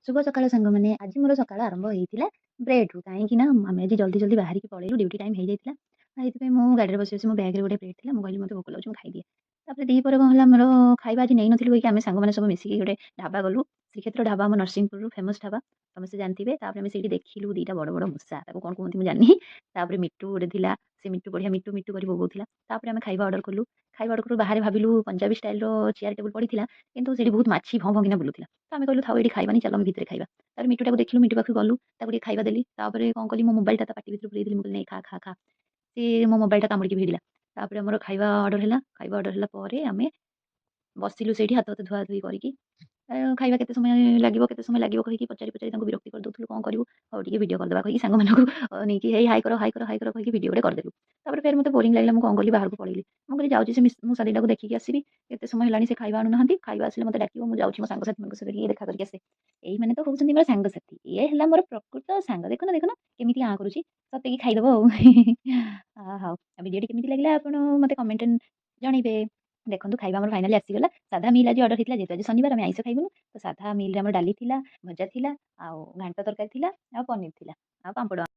शुभ सकाळ ସାଙ୍ଗମାନେ ଆଜି ମୋର ସକାଳ ଆରମ୍ଭ ହେଇଥିଲା ବ୍ରେଡରୁ କାହିଁକି ନା ଆମେ ଆଜି ଜଲ୍ଦି ଜଲ୍ଦି ବାହାରିକି ପଳେଇଲୁ ଡ୍ୟୁଟି ଟାଇମ୍ ହେଇଯାଇଥିଲା। ସେଇଥିପାଇଁ ମୁଁ ଗାଡ଼ିରେ ବସି ବସି ମୋ ବ୍ୟାଗ୍‌ରେ ଗୋଟେ ବ୍ରେଡ୍ ଥିଲା। ମୁଁ କହିଲି ମୋତେ ଭୋକ ଲାଗୁଛି ମୁଁ ଖାଇଦିଏ। ତାପରେ ଦ୍ୱିପହରେ କଣ ହେଲା ଆମର ଖାଇବା ଆଜି ନେଇନଥିଲୁ କହିକି ଆମେ ସାଙ୍ଗମାନେ ସବୁ ମିଶିକି ଗୋଟେ ଢାବା ଗଲୁ। ଶ୍ରୀକ୍ଷେତ୍ର ଢାବା ଆମ ନରସିଂହପୁରରୁ ଫେମସ୍ ଢାବା ସମସ୍ତେ ଜାଣିଥିବେ। ତାପରେ ଆମେ ସେଇଠି ଦେଖିଲୁ 2ଟା ବଡ଼ ବଡ଼ ମୂଷା ତାକୁ କଣ କୁହନ୍ତି ମୁଁ ଜାଣିନି। ତାପରେ ମିଟୁ ଗୋଟେ ଥିଲା ସେ ମିଟୁ ବଢ଼ିଆ ମିଟୁ ମିଟୁ କରି ବୋବଉଥିଲା। ତାପରେ ଆମେ ଖାଇବା ଅର୍ଡର କଲୁ। ଖାଇବା ଅର୍ଡର କରୁ ବାହାରେ ଭାବିଲୁ ପଞ୍ଜାବୀ ଷ୍ଟାଇଲ୍‌ର ଚେୟାର ଟେବୁଲ୍ ପଡ଼ିଥିଲା କିନ୍ତୁ ସେଠି ବହୁତ ମାଛି ଭଁ ଭଁ କିନା ବୁଲୁଥିଲା। ତ ଆମେ କହିଲୁ ଥାଉ ଏଠି ଖାଇବାନି ଚାଲ ଆମେ ଭିତରେ ଖାଇବା। ତାପରେ ମିଟୁଟାକୁ ଦେଖିଲୁ ମିଟୁ ପାଖକୁ ଗଲୁ ତାକୁ ଟିକେ ଖାଇବା ଦେଲି। ତାପରେ କଣ କଲି ମୋ ମୋବାଇଲଟା ତା ପାଟି ଭିତରେ ପୁରେଇ ଦେଲି। ମୁଁ କହିଲି ନେ ଖା, ଖା, ଖା। ସିଏ ମୋ ମୋବାଇଲଟା କାମୁଡ଼ିକି ଭିଡ଼ିଲା। ତାପରେ ଆମର ଖାଇବା ଅର୍ଡର ହେଲା। ଖାଇବା ଅର୍ଡର ହେଲା ପରେ ଆମେ ବସିଲୁ ସେଇଠି ହାତ ଫାତ ଧୁଆଧୁଇ କରିକି। ଖାଇବା କେତେ ସମୟ ଲାଗିବ କହିକି ପଚାରି ପଚାରି ତାଙ୍କୁ ବିରକ୍ତି କରିଦଉଥିଲୁ କଣ କରିବୁ? ହଉ ଟିକେ ଭିଡ଼ିଓ କରିଦବା କହିକି ସାଙ୍ଗମାନଙ୍କୁ ନେଇକି ହେଇ ହାଇ କର, ହାଇ କର, ହାଇ କର କହିକି ଭିଡ଼ିଓ ଗୋଟେ କରିଦେଲୁ। ତାପରେ ଫେର ମୋତେ ବୋରିଂ ଲାଗିଲା ମୁଁ କଣ କଲି ବାହାରକୁ ପଳେଇଲି। ମୁଁ କହିଲି ଯାଉଛି ସେ ମୂଷା ଦିଟାକୁ ଦେଖିକି ଆସିବି। କେତେ ସମୟ ହେଲାଣି ସେ ଖାଇବା ଆଣୁନାହାନ୍ତି। ଖାଇବା ଆସିଲେ ମୋତେ ଡାକିବ ମୁଁ ଯାଉଛି ମୋ ସାଙ୍ଗସାଥିଙ୍କ ସହିତ ଟିକେ ଦେଖା କରିକି ଆସେ। ଏଇମାନେ ତ ହଉଛନ୍ତି ମୋର ସାଙ୍ଗସାଥି। ଇଏ ହେଲା ମୋର ପ୍ରକୃତ ସାଙ୍ଗ। ଦେଖୁନ ଦେଖୁନ କେମିତି ଆଁ କରୁଛି। ସତେକି ଖାଇଦବ ଆଉ। ହଉ। ଭିଡ଼ିଓଟି କେମିତି ଲାଗିଲା ଆପଣ ମୋତେ କମେଣ୍ଟରେ ଜଣେଇବେ। ଦେଖନ୍ତୁ ଖାଇବା ଆମର ଫାଇନାଲି ଆସିଗଲା। ସାଧା ମିଲ୍ ଆଜି ଅର୍ଡର ହେଇଥିଲା ଯେହେତୁ ଆଜି ଶନିବାର ଆମେ ଆଇଁଷ ଖାଇବୁନୁ। ତ ସାଧା ମିଲ୍‌ରେ ଆମର ଡାଲି ଥିଲା, ଭଜା ଥିଲା, ଆଉ ଘାଣ୍ଟ ତରକାରୀ ଥିଲା, ଆଉ ପନିର ଥିଲା, ଆଉ ପାମ୍ପଡ଼।